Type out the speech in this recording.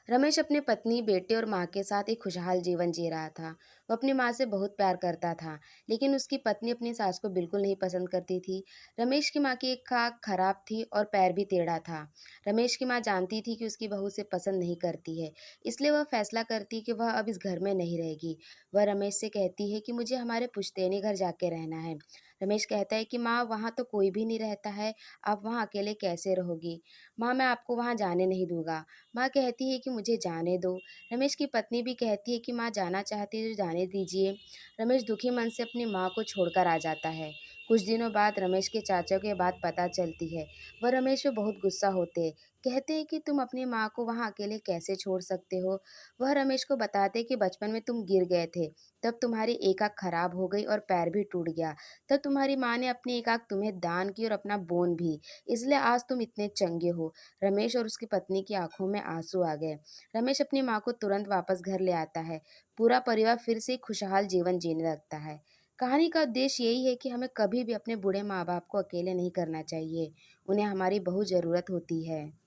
रमेश अपनी पत्नी, बेटे और माँ के साथ एक खुशहाल जीवन जी रहा था। वो अपनी माँ से बहुत प्यार करता था, लेकिन उसकी पत्नी अपनी सास को बिल्कुल नहीं पसंद करती थी। रमेश की माँ की एक आँख खराब थी और पैर भी टेढ़ा था। रमेश की माँ जानती थी कि उसकी बहू उसे पसंद नहीं करती है, इसलिए वह फैसला करती कि वह अब इस घर में नहीं रहेगी। वह रमेश से कहती है कि मुझे हमारे पुश्तैनी घर जाके रहना है। रमेश कहता है कि माँ, वहाँ तो कोई भी नहीं रहता है, आप वहाँ अकेले कैसे रहोगी? माँ, मैं आपको वहाँ जाने नहीं दूंगा। माँ कहती है कि मुझे जाने दो। रमेश की पत्नी भी कहती है कि माँ जाना चाहती है तो जाने दीजिए। रमेश दुखी मन से अपनी माँ को छोड़कर आ जाता है। कुछ दिनों बाद रमेश के चाचा को ये बात पता चलती है। वह रमेश पे बहुत गुस्सा होते हैं। कहते हैं कि तुम अपनी माँ को वहाँ अकेले कैसे छोड़ सकते हो। वह रमेश को बताते कि बचपन में तुम गिर गए थे, तब तुम्हारी एक आँख खराब हो गई और पैर भी टूट गया। तब तुम्हारी माँ ने अपनी एक आँख तुम्हें दान की और अपना बोन भी, इसलिए आज तुम इतने चंगे हो। रमेश और उसकी पत्नी की आंखों में आंसू आ गए। रमेश अपनी माँ को तुरंत वापस घर ले आता है। पूरा परिवार फिर से एक खुशहाल जीवन जीने लगता है। कहानी का उद्देश्य यही है कि हमें कभी भी अपने बूढ़े माँ बाप को अकेले नहीं करना चाहिए। उन्हें हमारी बहुत ज़रूरत होती है।